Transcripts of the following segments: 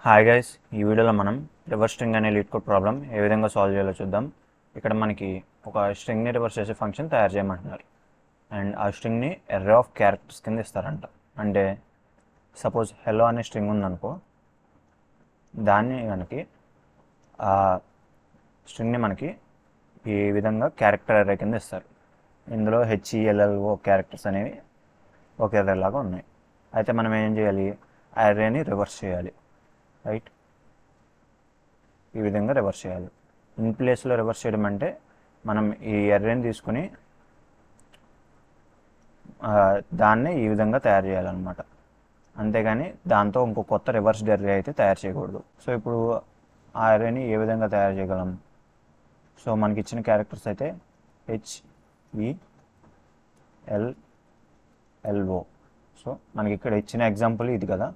Hi guys, ఈ వీడియోలో మనం రివర్స్ స్ట్రింగ్ అనే లీడ్ కోడ్ ప్రాబ్లం ఏ విధంగా సాల్వ్ చేయాలో చూద్దాం. ఇక్కడ మనకి ఒక స్ట్రింగ్ని రివర్స్ చేసే ఫంక్షన్ తయారు చేయమంటున్నారు. అండ్ ఆ స్ట్రింగ్ని ఎర్రే ఆఫ్ క్యారెక్టర్స్ కింద ఇస్తారంట. అంటే సపోజ్ హెలో అనే స్ట్రింగ్ ఉందనుకో, దాన్ని మనకి ఆ స్ట్రింగ్ని మనకి ఈ విధంగా క్యారెక్టర్ ఎర్రే కింద ఇస్తారు. ఇందులో హెచ్ఈఎల్ఎల్ఓ క్యారెక్టర్స్ అనేవి ఒక ఎర్రే లాగా ఉన్నాయి. అయితే మనం ఏం చేయాలి, ఆ ఎర్రేని రివర్స్ చేయాలి. రైట్, ఈ విధంగా రివర్స్ చేయాలి. ఇన్ ప్లేస్లో రివర్స్ చేయడం అంటే మనం ఈ ఎర్రేని తీసుకుని దాన్ని ఈ విధంగా తయారు చేయాలన్నమాట. అంతేగాని దాంతో ఇంకో కొత్త రివర్స్ ఎర్రే అయితే తయారు చేయకూడదు. సో ఇప్పుడు ఆ ఎర్రేని ఏ విధంగా తయారు చేయగలం? సో మనకి ఇచ్చిన క్యారెక్టర్స్ అయితే HELLO. సో మనకి ఇక్కడ ఇచ్చిన ఎగ్జాంపుల్ ఇది కదా.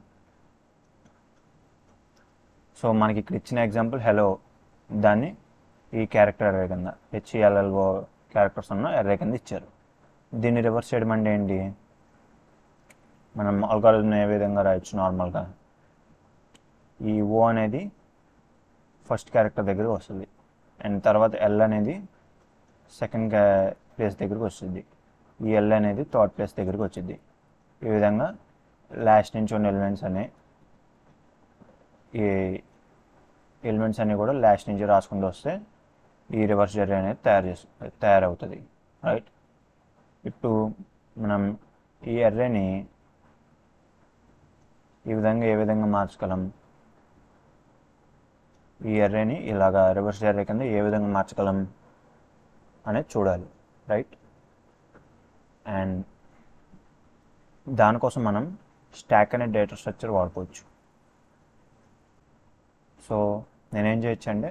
సో మనకి ఇక్కడ ఇచ్చిన ఎగ్జాంపుల్ హెలో, దాన్ని ఈ క్యారెక్టర్ ఎర్రే కింద HELLO క్యారెక్టర్స్ ఉన్న ఎర్రే కింద ఇచ్చారు. దీన్ని రివర్స్ చేయడం అంటే ఏంటి? మనం అల్గారిథం ఏ విధంగా రాయొచ్చు నార్మల్గా, ఈ ఓ అనేది ఫస్ట్ క్యారెక్టర్ దగ్గరకు వస్తుంది, అండ్ తర్వాత ఎల్ అనేది సెకండ్ ప్లేస్ దగ్గరకు వస్తుంది, ఈ ఎల్ అనేది థర్డ్ ప్లేస్ దగ్గరకు వచ్చింది. ఈ విధంగా లాస్ట్ నుంచి ఉన్న ఎలిమెంట్స్ అన్నీ కూడా లాస్ట్ నుంచి రాసుకుంటూ వస్తే ఈ రివర్స్ ఎర్రే అనేది తయారవుతుంది. రైట్, ఇప్పుడు మనం ఈ ఎర్రేని ఈ విధంగా ఏ విధంగా మార్చగలం? ఈ ఎర్రేని ఇలాగా రివర్స్ ఎర్రే కింద ఏ విధంగా మార్చగలం అనేది చూడాలి. రైట్, అండ్ దానికోసం మనం స్టాక్ అనే డేటా స్ట్రక్చర్ వాడుకోవచ్చు. సో నేనేం చేయొచ్చు అంటే,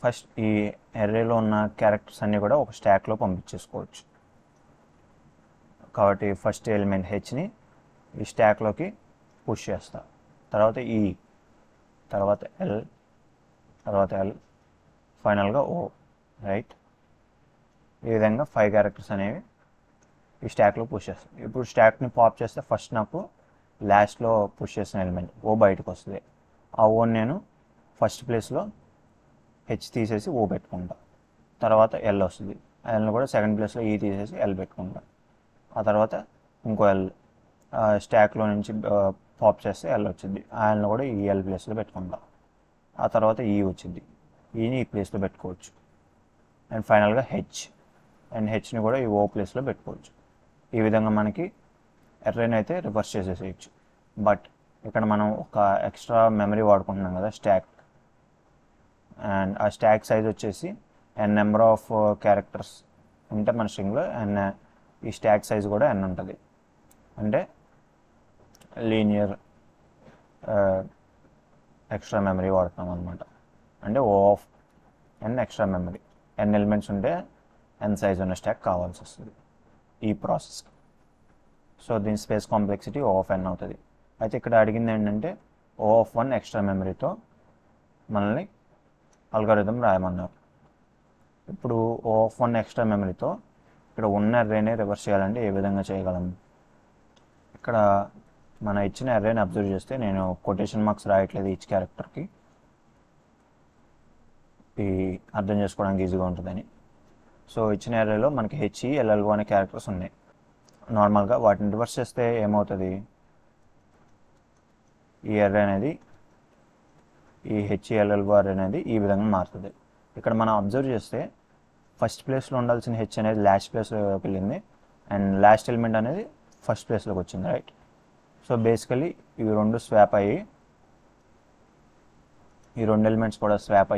ఫస్ట్ ఈ ఎర్రేలో ఉన్న క్యారెక్టర్స్ అన్నీ కూడా ఒక స్టాక్లో పంపించేసుకోవచ్చు. కాబట్టి ఫస్ట్ ఎలిమెంట్ హెచ్ని ఈ స్టాక్లోకి పుష్ చేస్తా, తర్వాత ఈ, తర్వాత ఎల్, తర్వాత ఎల్, ఫైనల్గా ఓ. రైట్, ఈ విధంగా 5 క్యారెక్టర్స్ అనేవి ఈ స్టాక్లో పుష్ చేస్తాం. ఇప్పుడు స్టాక్ని పాప్ చేస్తే ఫస్ట్ నాకు లాస్ట్లో పుష్ చేసిన ఎలిమెంట్ ఓ బయటకు వస్తుంది. ఆ ఓని నేను ఫస్ట్ ప్లేస్లో హెచ్ తీసేసి ఓ పెట్టుకుంటా, తర్వాత ఎల్ వస్తుంది. ఎల్ని కూడా సెకండ్ ప్లేస్లో ఈ తీసేసి ఎల్ పెట్టుకుంటా, ఆ తర్వాత ఇంకో ఎల్ స్టాక్లో నుంచి పాప్ చేస్తే ఎల్ వచ్చింది. ఆ ఎల్ని కూడా ఈ ఎల్ ప్లేస్లో పెట్టుకుంటా, ఆ తర్వాత ఈ వచ్చింది, ఈని ఈ ప్లేస్లో పెట్టుకోవచ్చు. అండ్ ఫైనల్గా హెచ్, అండ్ హెచ్ని కూడా ఈ ఓ ప్లేస్లో పెట్టుకోవచ్చు. ఈ విధంగా మనకి ఎర్రేని అయితే రివర్స్ చేసేసేయచ్చు. బట్ ఇక్కడ మనం ఒక ఎక్స్ట్రా మెమరీ వాడుకుంటున్నాం కదా, స్టాక్. అండ్ ఆ స్టాక్ సైజ్ వచ్చేసి n నెంబర్ ఆఫ్ క్యారెక్టర్స్ ఉంటే మన స్ట్రింగ్లో ఈ స్టాక్ సైజ్ కూడా n ఉంటుంది. అంటే లీనియర్ ఎక్స్ట్రా మెమరీ వాడుతున్నాం అనమాట. అంటే O of n extra memory, n elements ఉంటే n సైజ్ ఉన్న స్టాక్ కావాల్సి వస్తుంది ఈ ప్రాసెస్కి. సో దీని space complexity O of n అవుతుంది. అయితే ఇక్కడ అడిగింది ఏంటంటే O ఆఫ్ 1 ఎక్స్ట్రా మెమరీతో మనల్ని అల్గారిథం రాయమన్నారు. ఇప్పుడు O ఆఫ్ 1 ఎక్స్ట్రా మెమరీతో ఇక్కడ ఉన్న ఎర్రేని రివర్స్ చేయాలంటే ఏ విధంగా చేయగలం? ఇక్కడ మన ఇచ్చిన ఎర్రేని అబ్జర్వ్ చేస్తే, నేను కొటేషన్ మార్క్స్ రాయట్లేదు ఈచ్ క్యారెక్టర్కి, ఈ అర్థం చేసుకోవడానికి ఈజీగా ఉంటుందని. సో ఇచ్చిన ఎర్రేలో మనకి HELLO అనే క్యారెక్టర్స్ ఉన్నాయి. నార్మల్గా వాటిని రివర్స్ చేస్తే ఏమవుతుంది? ఈ ఎర్రే అనేది, ఈ HELLO ఎర్రే అనేది ఈ విధంగా మారుతుంది. ఇక్కడ మనం అబ్జర్వ్ చేస్తే ఫస్ట్ ప్లేస్లో ఉండాల్సిన హెచ్ అనేది లాస్ట్ ప్లేస్లోకి వెళ్ళింది, అండ్ లాస్ట్ ఎలిమెంట్ అనేది ఫస్ట్ ప్లేస్లోకి వచ్చింది. రైట్, సో బేసికలీ ఇవి రెండు స్వాప్ అయ్యి, ఈ రెండు ఎలిమెంట్స్ కూడా స్వాప్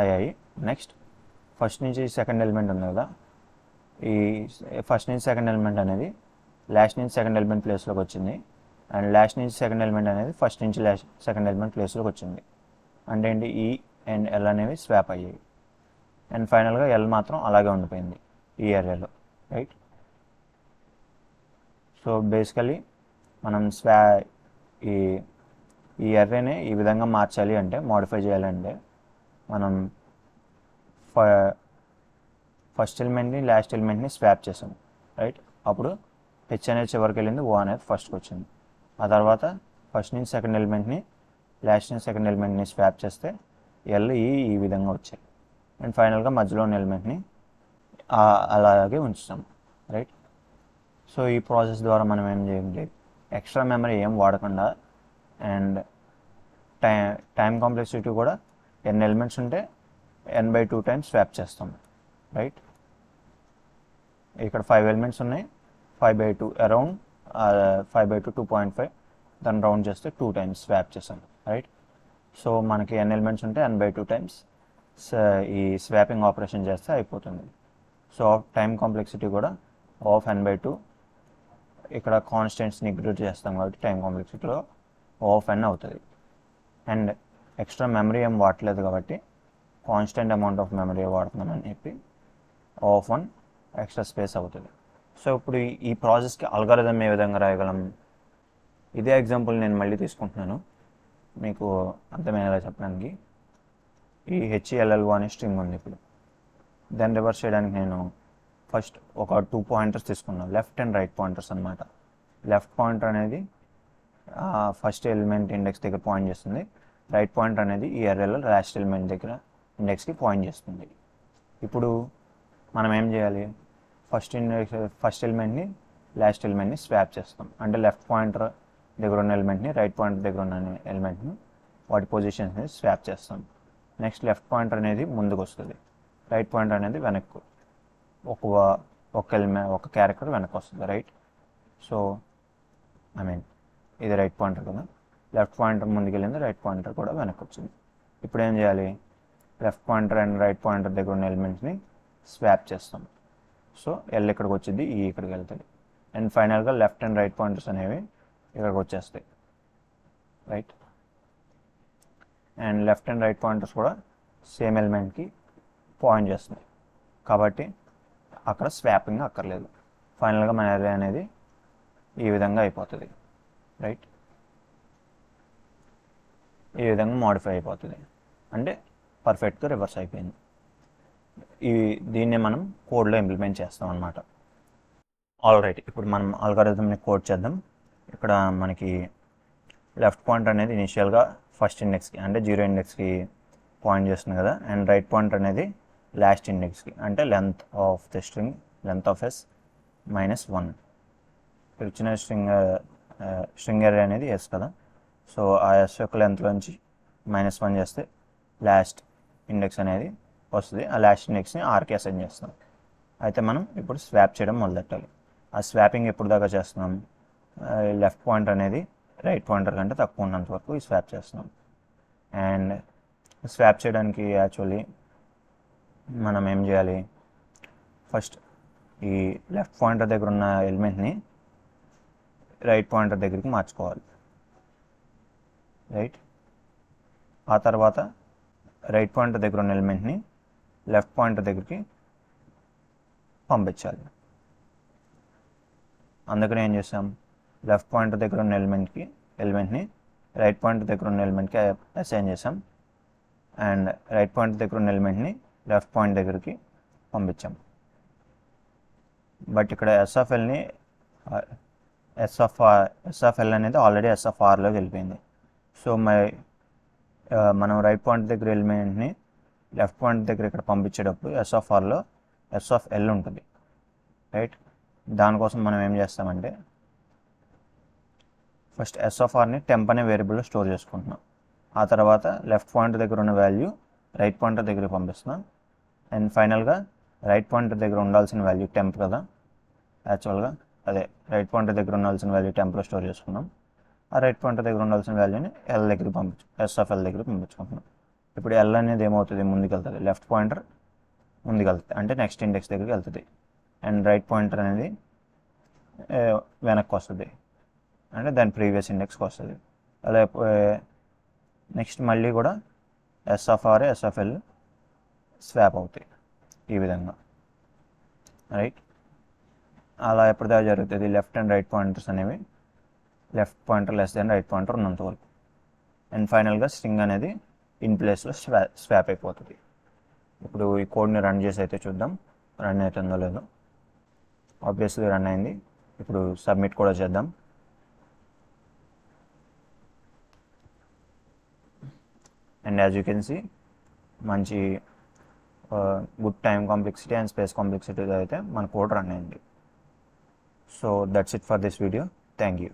అయ్యాయి. నెక్స్ట్ ఫస్ట్ నుంచి సెకండ్ ఎలిమెంట్ ఉంది కదా, ఈ ఫస్ట్ నుంచి సెకండ్ ఎలిమెంట్ అనేది లాస్ట్ నుంచి సెకండ్ ఎలిమెంట్ ప్లేస్లోకి వచ్చింది, అండ్ లాస్ట్ నుంచి సెకండ్ ఎలిమెంట్ అనేది ఫస్ట్ నుంచి సెకండ్ ఎలిమెంట్ ప్లేస్లోకి వచ్చింది. అంటే ఏంటి? ఈ అండ్ ఎల్ అనేవి స్వాప్ అయ్యాయి, అండ్ ఫైనల్గా ఎల్ మాత్రం అలాగే ఉండిపోయింది ఈ ఏరియాలో. రైట్, సో బేసికలీ మనం ఈ ఎర్రేని ఈ విధంగా మార్చాలి అంటే, మోడిఫై చేయాలంటే, మనం ఫస్ట్ ఎలిమెంట్ని లాస్ట్ ఎలిమెంట్ని స్వాప్ చేసాం. రైట్, అప్పుడు హెచ్ అనేది చివరికి వెళ్ళింది, ఓ అనేది ఫస్ట్కి వచ్చింది. ఆ తర్వాత ఫస్ట్ నుంచి సెకండ్ ఎలిమెంట్ని లాస్ట్ నుంచి సెకండ్ ఎలిమెంట్ని స్వాప్ చేస్తే ఎల్ ఈ విధంగా వచ్చాయి. అండ్ ఫైనల్గా మధ్యలో ఉన్న ఎలిమెంట్ని అలాగే ఉంచుతాం, రైట్. సో ఈ ప్రాసెస్ ద్వారా మనం ఏం చేయండి, ఎక్స్ట్రా మెమరీ ఏం వాడకుండా అండ్ టైం కాంప్లెక్సిటీ కూడా n ఎలిమెంట్స్ ఉంటే n/2 టైమ్స్ స్వాప్ చేస్తాం, రైట్. ఇక్కడ 5 ఎలిమెంట్స్ ఉన్నాయి, 5/2 అరౌండ్ 5/2 2.5, దాన్ని రౌండ్ చేస్తే 2 టైమ్స్ స్వాప్ చేస్తాం, రైట్. సో మనకి n ఎలిమెంట్స్ ఉంటే n/2 టైమ్స్ ఈ స్వాపింగ్ ఆపరేషన్ చేస్తే అయిపోతుంది. సో టైం కాంప్లెక్సిటీ కూడా ఆఫ్ n/2, ఇక్కడ కాన్స్టెంట్స్ని ఇంక్లూడ్ చేస్తాం కాబట్టి టైం కాంప్లెక్సిటీలో ఆఫ్ n అవుతుంది. అండ్ ఎక్స్ట్రా మెమరీ ఏం వాడలేదు కాబట్టి కాన్స్టెంట్ అమౌంట్ ఆఫ్ మెమరీ వాడుతున్నామని చెప్పి ఆఫ్ 1 ఎక్స్ట్రా స్పేస్ అవుతుంది. సో ఇప్పుడు ఈ ప్రాసెస్కి అల్గారిథం ఏ విధంగా రాయగలం, ఇదే ఎగ్జాంపుల్ నేను మళ్ళీ తీసుకుంటున్నాను మీకు అర్థమయ్యేలా చెప్పడానికి. ఈ HELL1 అనే స్ట్రింగ్ ఉంది. ఇప్పుడు దాన్ని రివర్స్ చేయడానికి నేను ఫస్ట్ ఒక 2 పాయింటర్స్ తీసుకున్నాను, లెఫ్ట్ అండ్ రైట్ పాయింటర్స్ అనమాట. లెఫ్ట్ పాయింటర్ అనేది ఫస్ట్ ఎలిమెంట్ ఇండెక్స్ దగ్గర పాయింట్ చేస్తుంది, రైట్ పాయింటర్ అనేది ఈ అర్రేలో లాస్ట్ ఎలిమెంట్ దగ్గర ఇండెక్స్కి పాయింట్ చేస్తుంది. ఇప్పుడు మనం ఏం చేయాలి, ఫస్ట్ ఎలిమెంట్ని లాస్ట్ ఎలిమెంట్ని స్వాప్ చేస్తాం. అంటే లెఫ్ట్ పాయింటర్ దగ్గర ఉన్న ఎలిమెంట్ని రైట్ పాయింటర్ దగ్గర ఉన్న ఎలిమెంట్ని వాటి పొజిషన్స్ని స్వాప్ చేస్తాం. నెక్స్ట్ లెఫ్ట్ పాయింటర్ అనేది ముందుకు వస్తుంది, రైట్ పాయింటర్ అనేది వెనక్కు, ఒక క్యారెక్టర్ వెనక్కి వస్తుంది, రైట్. సో ఇది రైట్ పాయింటర్ కదా, లెఫ్ట్ పాయింటర్ ముందుకు వెళ్ళింది, రైట్ పాయింటర్ కూడా వెనక్కి వచ్చింది. ఇప్పుడు ఏం చేయాలి, left pointer and right pointer దగ్గర ఉన్న ఎలిమెంట్స్ని స్వాప్ చేస్తాం. సో ఎల్ ఇక్కడికి వచ్చింది, ఈ ఇక్కడికి వెళ్తుంది. అండ్ ఫైనల్గా లెఫ్ట్ అండ్ రైట్ పాయింటర్స్ అనేవి ఇక్కడికి వచ్చేస్తాయి, right. And left and right pointers కూడా సేమ్ ఎలిమెంట్కి పాయింట్ చేస్తుంది కాబట్టి అక్కడ స్వాపింగ్ అక్కర్లేదు. ఫైనల్గా మన అర్రే అనేది ఈ విధంగా అయిపోతుంది, రైట్. ఈ విధంగా మోడిఫై అయిపోతుంది, అంటే పర్ఫెక్ట్గా రివర్స్ అయిపోయింది. దీన్నే మనం కోడ్లో ఇంప్లిమెంట్ చేస్తాం అన్నమాట. ఆల్ రైట్, ఇప్పుడు మనం అల్గారిథంని కోడ్ చేద్దాం. ఇక్కడ మనకి లెఫ్ట్ పాయింటర్ అనేది ఇనిషియల్గా ఫస్ట్ ఇండెక్స్కి అంటే 0 ఇండెక్స్కి పాయింట్ చేస్తుంది కదా, అండ్ రైట్ పాయింటర్ అనేది లాస్ట్ ఇండెక్స్కి అంటే length of the string, length of s -1. ఇచ్చిన స్ట్రింగ్ అర్రే అనేది s కదా, సో ఆ s యొక్క లెంత్లోంచి -1 చేస్తే లాస్ట్ ఇండెక్స్ అనేది వస్తుంది. ఆ లాస్ట్ ఇండెక్స్ని rకి అసైన్ చేస్తాం. అయితే మనం ఇప్పుడు స్వాప్ చేయడం మొదలెట్టాలి. ఆ స్వాపింగ్ ఎప్పుడు దాకా చేస్తున్నాం, లెఫ్ట్ పాయింటర్ అనేది రైట్ పాయింటర్ కంటే తక్కువ ఉన్నంత వరకు ఈ స్వాప్ చేస్తున్నాం. అండ్ స్వాప్ చేయడానికి యాక్చువల్లీ మనం ఏం చేయాలి, ఫస్ట్ ఈ లెఫ్ట్ పాయింటర్ దగ్గర ఉన్న ఎలిమెంట్ని రైట్ పాయింటర్ దగ్గరికి మార్చుకోవాలి, రైట్. ఆ తర్వాత రైట్ పాయింటర్ దగ్గర ఉన్న ఎలిమెంట్ని లెఫ్ట్ పాయింటర్ దగ్గరికి పంపించాలి. అందుకని ఏం చేసాం, లెఫ్ట్ పాయింటర్ దగ్గర ఉన్న ఎలిమెంట్ని రైట్ పాయింటర్ దగ్గర ఉన్న ఎలిమెంట్కి అసైన్ చేసాం, అండ్ రైట్ పాయింటర్ దగ్గర ఉన్న ఎలిమెంట్ని లెఫ్ట్ పాయింట్ దగ్గరికి పంపించాం. బట్ ఇక్కడ ఎస్ఎఫ్ఎల్ అనేది ఆల్రెడీ ఎస్ఎఫ్ఆర్లోకి వెళ్ళిపోయింది. సో మనం రైట్ పాయింట్ దగ్గర ఎలిమెంట్ని లెఫ్ట్ పాయింట్ దగ్గర ఇక్కడ పంపించేటప్పుడు ఎస్ఎఫ్ఆర్లో ఎస్ఎఫ్ఎల్ ఉంటుంది, రైట్. దానికోసం మనం ఏం చేస్తామంటే ఫస్ట్ ఎస్ఎఫ్ఆర్ని టెంప్ అనే వేరియబుల్లో స్టోర్ చేసుకుంటున్నాం. ఆ తర్వాత లెఫ్ట్ పాయింటర్ దగ్గర ఉన్న వాల్యూ రైట్ పాయింటర్ దగ్గరికి పంపిస్తున్నాం. అండ్ ఫైనల్గా రైట్ పాయింటర్ దగ్గర ఉండాల్సిన వాల్యూ టెంప్ కదా, యాక్చువల్గా అదే రైట్ పాయింటర్ దగ్గర ఉండాల్సిన వాల్యూ టెంప్లో స్టోర్ చేసుకున్నాం. ఆ రైట్ పాయింటర్ దగ్గర ఉండాల్సిన వాల్యూని ఎల్ దగ్గరికి ఎస్ఎఫ్ఎల్ దగ్గరికి పంపించుకుంటున్నాం. ఇప్పుడు ఎల్ అనేది ఏమవుతుంది, ముందుకు వెళ్తుంది, లెఫ్ట్ పాయింటర్ ముందుకు వెళ్తుంది అంటే నెక్స్ట్ ఇండెక్స్ దగ్గరికి వెళ్తుంది. అండ్ రైట్ పాయింటర్ అనేది వెనక్కి వస్తుంది అంటే దాని ప్రీవియస్ ఇండెక్స్కి వస్తుంది. అలా నెక్స్ట్ మళ్ళీ కూడా ఎస్ఎఫ్ఆర్ ఎస్ఎఫ్ఎల్ స్వాప్ అవుతాయి ఈ విధంగా, రైట్. అలా ఎప్పటిదాకా జరుగుతుంది, లెఫ్ట్ అండ్ రైట్ పాయింటర్స్ అనేవి left pointer less than right pointer ఉన్నంత వరకు. అండ్ ఫైనల్గా స్ట్రింగ్ అనేది ఇన్ ప్లేస్లో స్వాప్ అయిపోతుంది. ఇప్పుడు ఈ కోడ్ని రన్ చేసి అయితే చూద్దాం రన్ అవుతుందో లేదో. ఆబ్వియస్లీ రన్ అయింది. ఇప్పుడు సబ్మిట్ కూడా చేద్దాం. And as you can see మంచి good time complexity and space complexity అయితే మన కోడ్ రన్ అయింది. So that's it for this video. Thank you.